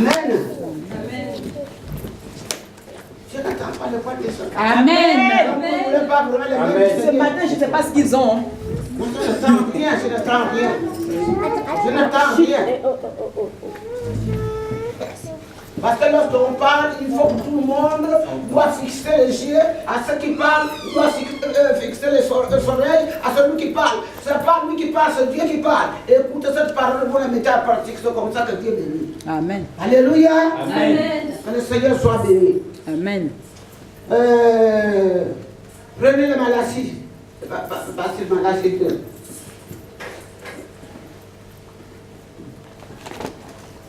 Amen. Je n'attends pas le voix des autres. Amen. Ce matin, je ne sais pas ce qu'ils ont. Moi, je n'attends rien, je n'attends rien. Je n'attends rien. Parce que lorsqu'on parle, il faut que tout le monde doit fixer les yeux à ceux qui parlent, doit fixer les oreilles à celui qui parle. Ce n'est pas lui qui parle, c'est Dieu qui parle. Et écoutez cette parole, vous la mettez à pratique, c'est comme ça que Dieu bénit. Amen. Alléluia. Amen. Que le Seigneur soit béni. Amen. Prenez le Malachie. Parce que Malachie 2.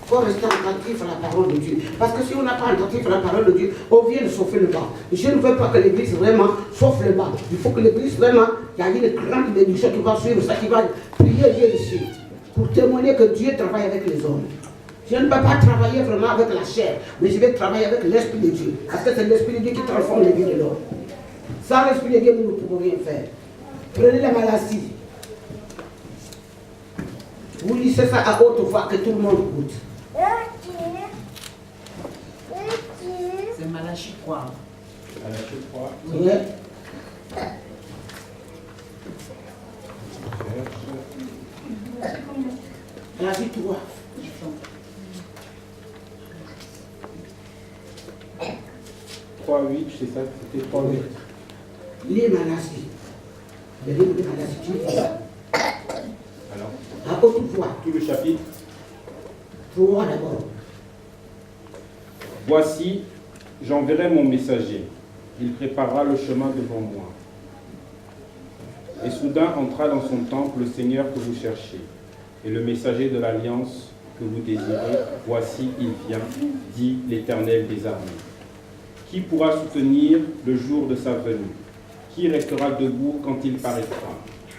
Il faut rester attentif à la parole de Dieu. Parce que si on n'a pas attentif à la parole de Dieu, on vient de chauffer le bas. Je ne veux pas que l'église vraiment chauffe le bas. Il faut que l'église vraiment, il y a une grande bénédiction qui va suivre ça, qui va prier Dieu ici. Pour témoigner que Dieu travaille avec les hommes. Je ne peux pas travailler vraiment avec la chair, mais je vais travailler avec l'Esprit de Dieu. Parce que c'est l'Esprit de Dieu qui transforme les vies de l'homme. Sans l'Esprit de Dieu, nous ne pouvons rien faire. Prenez la maladie. Vous lisez ça à haute voix que tout le monde écoute. C'est Malachie 3. Malachie 3. Oui. Malachie 3. 3:8, c'est ça, c'était 3:8. Les maladies. Le livre de Malachie. Alors, À haute voix. tout le chapitre. 3 d'abord. Voici, j'enverrai mon messager. Il préparera le chemin devant moi. Et soudain entra dans son temple le Seigneur que vous cherchez, et le messager de l'alliance que vous désirez. Voici, il vient, dit l'Éternel des armées. Qui pourra soutenir le jour de sa venue? Qui restera debout quand il paraîtra?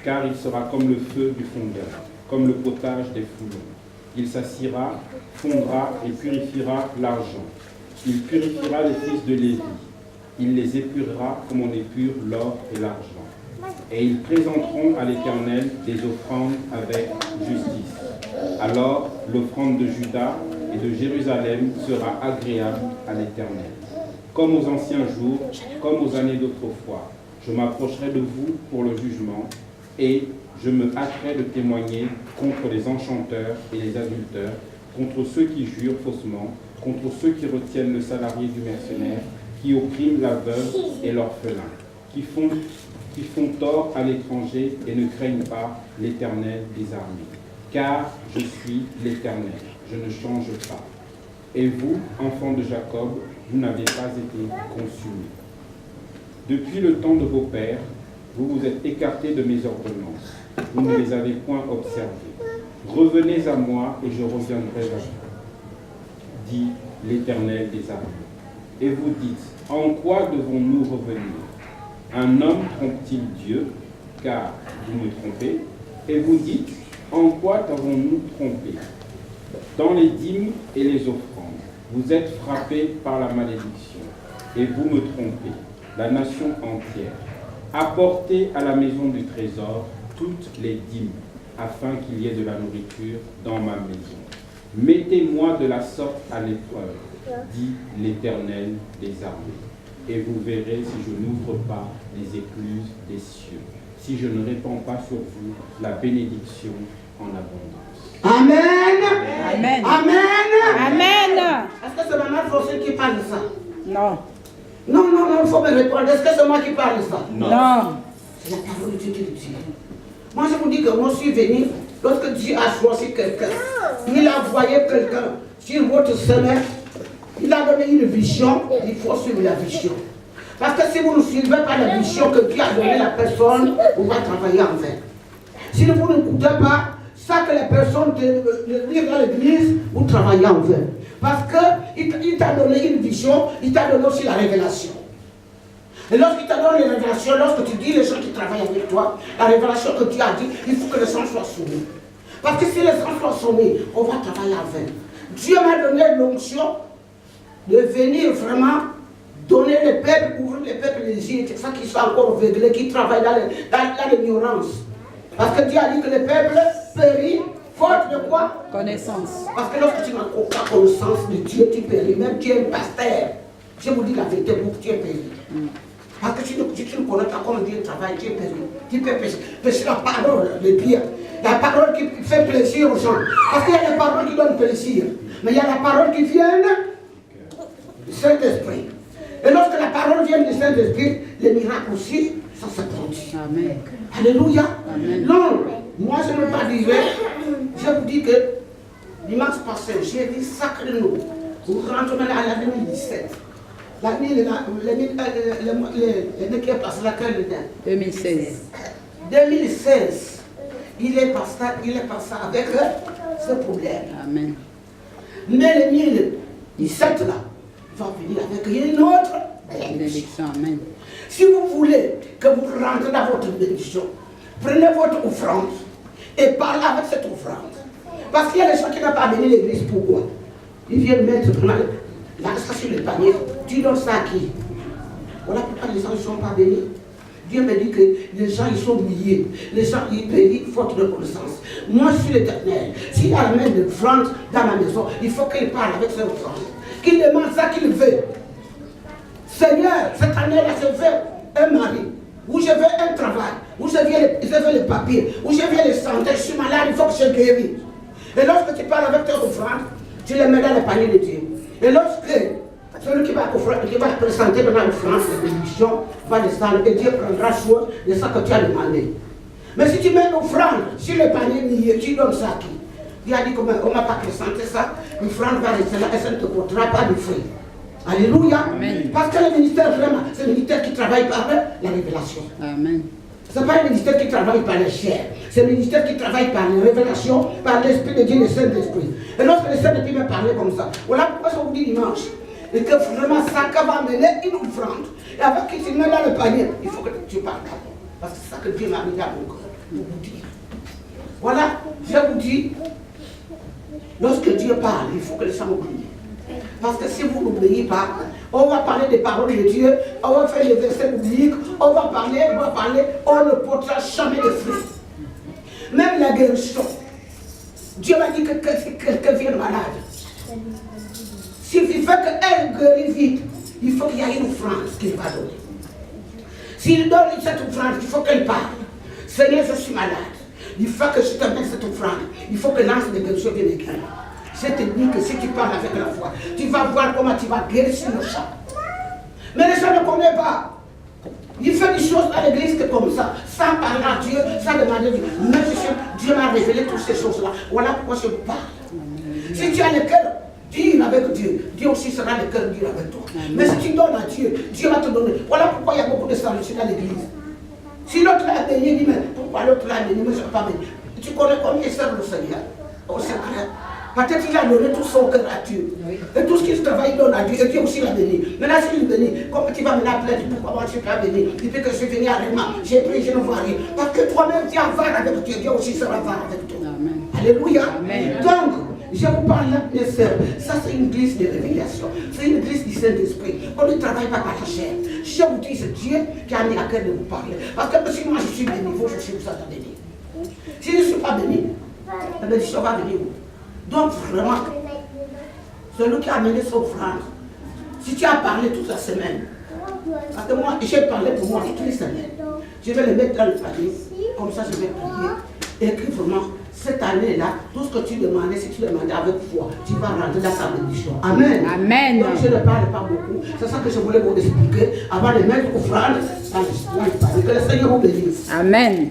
Car il sera comme le feu du fondeur, comme le potage des foulons. Il s'assiera, fondra et purifiera l'argent. Il purifiera les fils de Lévi. Il les épurera comme on épure l'or et l'argent. Et ils présenteront à l'Éternel des offrandes avec justice. Alors l'offrande de Juda et de Jérusalem sera agréable à l'Éternel. Comme aux anciens jours, comme aux années d'autrefois, je m'approcherai de vous pour le jugement et je me hâterai de témoigner contre les enchanteurs et les adultères, contre ceux qui jurent faussement, contre ceux qui retiennent le salarié du mercenaire, qui oppriment la veuve et l'orphelin, qui font tort à l'étranger et ne craignent pas l'Éternel des armées. Car je suis l'Éternel, je ne change pas. Et vous, enfants de Jacob, vous n'avez pas été consumés. Depuis le temps de vos pères, vous vous êtes écartés de mes ordonnances. Vous ne les avez point observées. Revenez à moi et je reviendrai à vous, dit l'Éternel des armées. Et vous dites, en quoi devons-nous revenir? Un homme trompe-t-il Dieu? Car vous me trompez. Et vous dites, en quoi t'avons-nous trompé? Dans les dîmes et les offrandes, vous êtes frappés par la malédiction. Et vous me trompez, la nation entière. Apportez à la maison du trésor toutes les dîmes, afin qu'il y ait de la nourriture dans ma maison. Mettez-moi de la sorte à l'épreuve, dit l'Éternel des armées. Et vous verrez si je n'ouvre pas les écluses des cieux, si je ne répands pas sur vous la bénédiction en abondance. Amen. Amen. Amen. Amen. Est-ce que c'est Maman Forcé qui parle de ça? Non. Non, il faut me répondre. Est-ce que c'est moi qui parle de ça? Non. C'est la parole de Dieu qui le dit. Moi, je vous dis que moi, je suis venu, lorsque Dieu a choisi quelqu'un, il a envoyé quelqu'un sur votre semaine, il a donné une vision, il faut suivre la vision. Parce que si vous ne suivez pas la vision que Dieu a donnée à la personne, vous va travailler en vain. Si vous n'écoutez pas ça que les personnes disent dans l'église, vous travaillez en vain. Parce qu'il t'a donné une vision, il t'a donné aussi la révélation. Et lorsqu'il t'a donné les révélations, lorsque tu dis les gens qui travaillent avec toi, la révélation que Dieu a dit, il faut que les gens soient soumis. Parce que si les gens soient soumis, on va travailler en vain. Dieu m'a donné l'onction de venir vraiment donner les peuples, ouvrir les peuples les yeux, c'est ça qui sont encore aveuglés, qui travaillent dans l'ignorance. Parce que Dieu a dit que les peuples périssent Faute de quoi? Connaissance. Parce que lorsque tu n'as aucune connaissance de Dieu, tu péris. Même tu es un pasteur. Je vous dis la vérité, vous, tu es péri. Parce que si tu ne connais pas comment Dieu travaille, tu es péri. Tu peux pécher la parole, le bien. La parole qui fait plaisir aux gens. Parce qu'il y a des paroles qui donnent plaisir. Mais il y a la parole qui vient du Saint-Esprit. Et lorsque la parole vient du Saint-Esprit, les miracles aussi, ça se produit. Amen. Alléluia. Amen. Non, moi je ne veux pas dire, je vous dis que dimanche passé, j'ai dit sacrez-nous. Vous rentrez maintenant à l'année 2017. L'année qui est passée, laquelle dedans? 2016. 2016. Il est passé avec ce problème. Amen. Mais le 2017 là, va venir avec une autre Bénédiction. Amen. Si vous voulez que vous rentrez dans votre bénédiction, prenez votre offrande et parlez avec cette offrande. Parce qu'il y a des gens qui n'ont pas béni l'église. Pourquoi? Ils viennent mettre l'argent sur le panier. Tu donnes ça à qui? Voilà pourquoi les gens ne sont pas bénis. Dieu me dit que les gens ils sont milliers. Les gens ils payent faute de connaissance. Moi je suis l'Éternel. S'il y a un mec de offrande dans ma maison, il faut qu'il parle avec cette offrande. Qu'il demande ça qu'il veut. Seigneur, cette année-là, je veux un mari, où je veux un travail, où je veux les papiers, où je veux les santé, je suis malade, il faut que je guérisse. Et lorsque tu parles avec tes offrandes, tu les mets dans le panier de Dieu. Et lorsque celui qui va présenter dans l'offrande, la bénédiction, va descendre et Dieu prendra soin de ça que tu as demandé. Mais si tu mets l'offrande sur le panier, tu donnes ça à qui? Dieu a dit qu'on ne m'a pas présenté ça, l'offrande va rester là et ça ne te portera pas de fruits. Alléluia. Amen. Parce que le ministère, vraiment, c'est le ministère qui travaille par la révélation. Amen. Ce n'est pas le ministère qui travaille par les chairs. C'est le ministère qui travaille par les révélations, par l'Esprit de Dieu, le Saint-Esprit. Et lorsque le Saint-Esprit me parlait comme ça, voilà pourquoi je vous dis dimanche. Et que vraiment, ça va mener une offrande. Et avant que tu mets dans le panier, il faut que tu parles d'abord. Parce que c'est ça que Dieu m'a mis dans mon cœur pour vous dire. Voilà, je vous dis, lorsque Dieu parle, il faut que les gens oublient. Parce que si vous n'oubliez pas, on va parler des paroles de Dieu, on va faire les versets bibliques, on va parler, on ne portera jamais de fruits. Même la guérison. Dieu m'a dit que quelqu'un vienne malade. S'il fait qu'elle guérit vite, il faut qu'il y ait une offrande qu'il va donner. S'il donne cette offrande, il faut qu'elle parle. Seigneur, je suis malade. Il faut que je te mette cette offrande. Il faut que l'ange de guérison vienne guérir. Je te dis que si tu parles avec la foi, tu vas voir comment tu vas guérir sur le champ. Mais les gens ne connaissent pas. Il fait des choses à l'église comme ça, sans parler à Dieu, sans demander à Dieu. Mais Dieu m'a révélé toutes ces choses-là. Voilà pourquoi je parle. Si tu as le cœur dur avec Dieu, Dieu aussi sera le cœur dur avec toi. Mais si tu donnes à Dieu, Dieu va te donner. Voilà pourquoi il y a beaucoup de salutions dans l'église. Si l'autre l'a béni, il dit, mais pourquoi l'autre l'a béni, mais je ne vais pas béni. Tu connais combien il sert le Seigneur au secret. Peut-être qu'il a donné tout son cœur à Dieu. Et tout ce qu'il travaille, il donne à Dieu. Et Dieu aussi l'a béni. Maintenant, s'il bénit, comme tu vas me l'appeler, pourquoi moi je ne suis pas béni? Depuis que je suis venu à Réma, j'ai pris, je ne vois rien. Parce que toi-même, tu es avare avec Dieu. Dieu aussi sera avare avec toi. Amen. Alléluia. Amen. Donc, je vous parle là, mes sœurs. Ça, c'est une église de révélation. C'est une église du Saint-Esprit. On ne travaille pas par la chair. Je vous dis, c'est Dieu qui a mis à cœur de vous parler. Parce que si moi je suis béni, vous, je suis vous êtes béni. Si je ne suis pas béni, la bénédiction va venir où? Donc vraiment, celui qui a amené son offrande, si tu as parlé toute la semaine, parce que moi, j'ai parlé pour moi toute les semaines, je vais le mettre dans le panier, comme ça je vais prier, écris vraiment, cette année-là, tout ce que tu demandais, si tu demandais avec foi, tu vas rentrer dans ta bénédiction. Amen. Amen. Donc je ne parle pas beaucoup, c'est ça que je voulais vous expliquer, avant de mettre offrande dans le panier, que le Seigneur vous bénisse. Amen.